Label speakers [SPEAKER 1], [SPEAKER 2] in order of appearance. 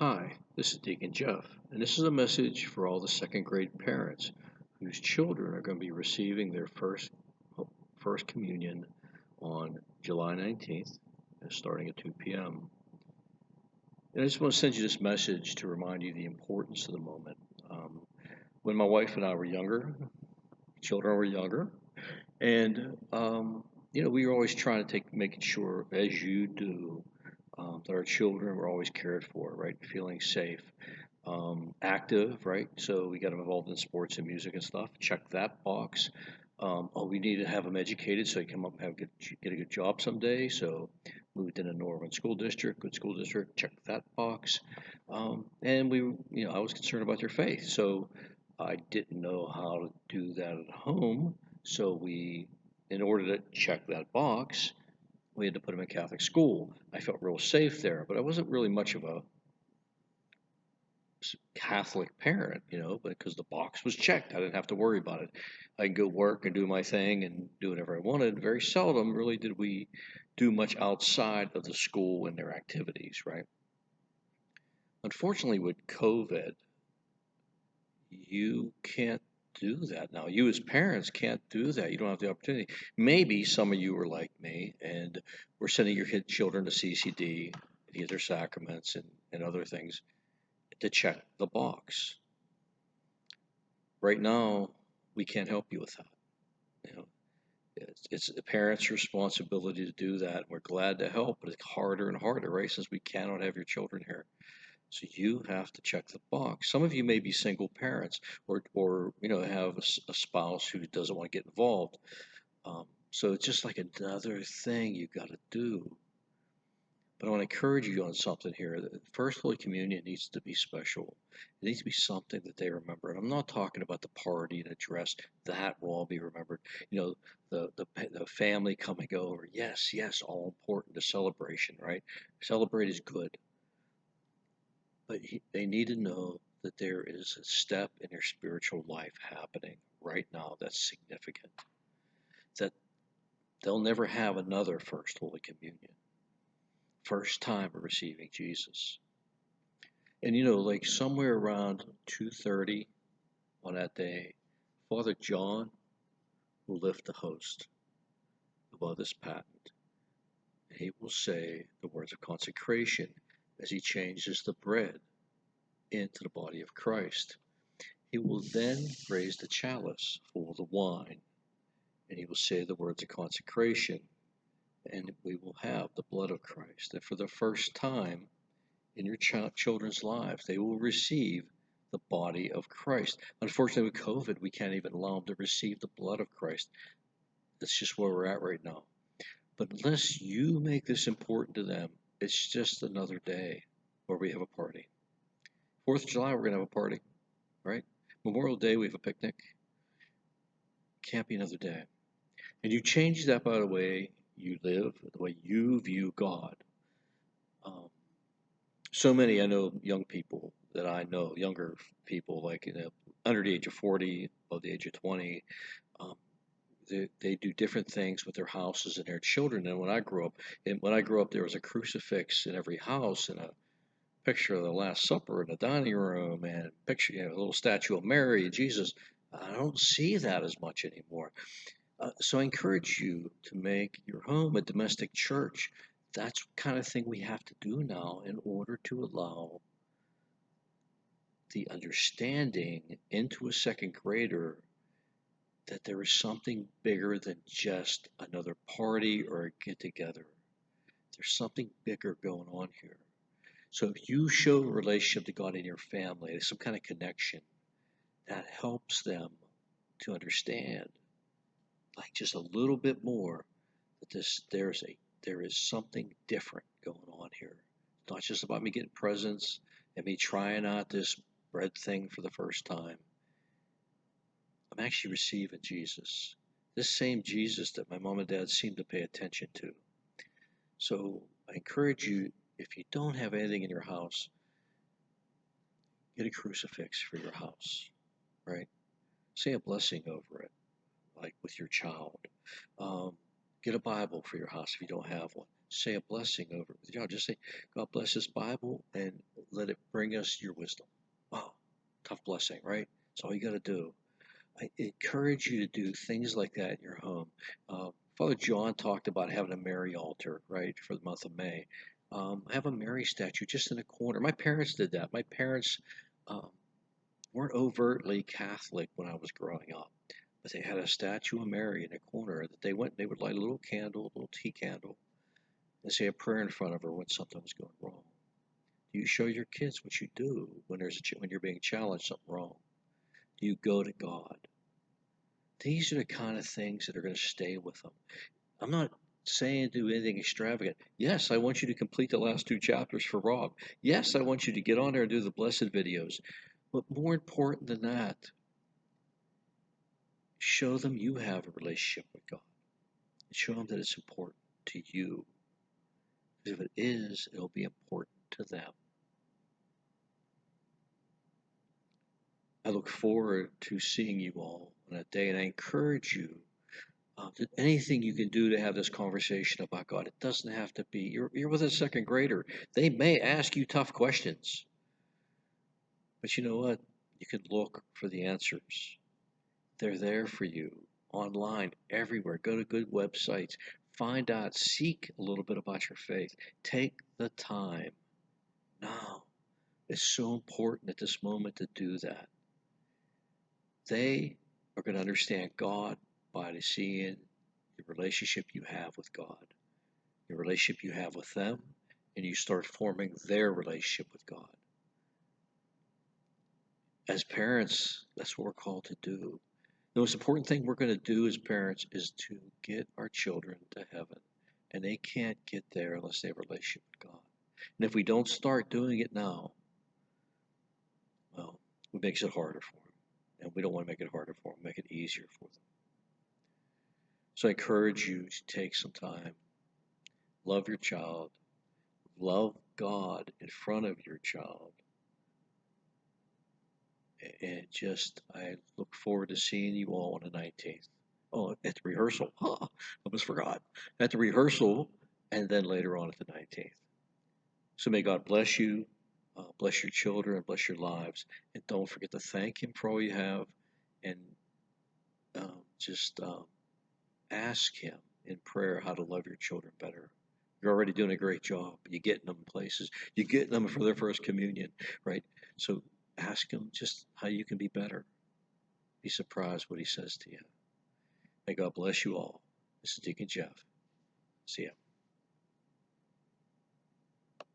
[SPEAKER 1] Hi, this is Deacon Jeff, and this is a message for all the second grade parents whose children are going to be receiving their first communion on July 19th, starting at 2 p.m. And I just want to send you this message to remind you the importance of the moment. Um, when my wife and I were younger, children were younger, and we were always trying to making sure, as you do, that our children were always cared for, right? Feeling safe, active, right? So we got them involved in sports and music and stuff. Check that box. We need to have them educated so they come up and get a good job someday. So moved in a Norman school district, good school district. Check that box. And I was concerned about their faith, so I didn't know how to do that at home. So in order to check that box, we had to put them in Catholic school. I felt real safe there, but I wasn't really much of a Catholic parent, because the box was checked. I didn't have to worry about it. I could go work and do my thing and do whatever I wanted. Very seldom really did we do much outside of the school and their activities, right? Unfortunately, with COVID, you can't do that now. You as parents can't do that. You don't have the opportunity. Maybe some of you are like me and we're sending your children to CCD to get their sacraments and other things to check the box. Right now, we can't help you with that. You know, it's the parents' responsibility to do that. We're glad to help, but it's harder and harder, right? Since we cannot have your children here. So you have to check the box. Some of you may be single parents or have a spouse who doesn't want to get involved. So it's just like another thing you got to do. But I want to encourage you on something here. The First Holy Communion needs to be special. It needs to be something that they remember. And I'm not talking about the party and the dress. That will all be remembered. The family coming over. Yes, yes, all important. The celebration, right? Celebrate is good. But they need to know that there is a step in their spiritual life happening right now that's significant. That they'll never have another First Holy Communion. First time of receiving Jesus. And like somewhere around 2:30 on that day, Father John will lift the host above this patent. And he will say the words of consecration as he changes the bread into the body of Christ. He will then raise the chalice full of the wine, and he will say the words of consecration, and we will have the blood of Christ. And for the first time in your children's lives, they will receive the body of Christ. Unfortunately, with COVID, we can't even allow them to receive the blood of Christ. That's just where we're at right now. But unless you make this important to them, it's just another day where we have a party. 4th of July, we're going to have a party, right? Memorial Day, we have a picnic. Can't be another day. And you change that by the way you live, the way you view God. Um, so many, I know young people that I know, younger people, like under the age of 40, above the age of 20, um, they do different things with their houses and their children than when I grew up. And when I grew up, there was a crucifix in every house and a picture of the Last Supper in the dining room and a picture, a little statue of Mary and Jesus. I don't see that as much anymore. So I encourage you to make your home a domestic church. That's the kind of thing we have to do now in order to allow the understanding into a second grader that there is something bigger than just another party or a get together. There's something bigger going on here. So if you show a relationship to God in your family, there's some kind of connection that helps them to understand, like just a little bit more, that there is something different going on here. It's not just about me getting presents and me trying out this bread thing for the first time. I'm actually receiving Jesus. This same Jesus that my mom and dad seem to pay attention to. So I encourage you, if you don't have anything in your house, get a crucifix for your house, right? Say a blessing over it, like with your child. Get a Bible for your house if you don't have one. Say a blessing over it with your child. Just say, God bless this Bible and let it bring us your wisdom. Wow, tough blessing, right? That's all you got to do. I encourage you to do things like that in your home. Father John talked about having a Mary altar, right, for the month of May. Have a Mary statue just in a corner. My parents did that. My parents um, weren't overtly Catholic when I was growing up, but they had a statue of Mary in a corner that they would light a little candle, a little tea candle, and say a prayer in front of her when something was going wrong. Do you show your kids what you do when when you're being challenged something wrong? Do you go to God? These are the kind of things that are going to stay with them. I'm not saying do anything extravagant. Yes, I want you to complete the last two chapters for Rob. Yes, I want you to get on there and do the blessed videos. But more important than that, show them you have a relationship with God. And show them that it's important to you. Because if it is, it'll be important to them. I look forward to seeing you all on that day, and I encourage you anything you can do to have this conversation about God. It doesn't have to be, you're with a second grader. They may ask you tough questions, but you know what? You can look for the answers. They're there for you online, everywhere. Go to good websites, find out, seek a little bit about your faith. Take the time now. It's so important at this moment to do that. They are going to understand God by seeing the relationship you have with God, the relationship you have with them, and you start forming their relationship with God. As parents, that's what we're called to do. The most important thing we're going to do as parents is to get our children to heaven. And they can't get there unless they have a relationship with God. And if we don't start doing it now, well, it makes it harder for them. And we don't want to make it harder for them, make it easier for them. So I encourage you to take some time, love your child, love God in front of your child. And just, I look forward to seeing you all on the 19th. Oh, at the rehearsal. Huh, I almost forgot. At the rehearsal, and then later on at the 19th. So may God bless you, bless your children, bless your lives. And don't forget to thank Him for all you have. And just ask Him in prayer how to love your children better. You're already doing a great job. You're getting them places. You're getting them for their first communion, right? So ask Him just how you can be better. Be surprised what He says to you. May God bless you all. This is Deacon Jeff. See ya.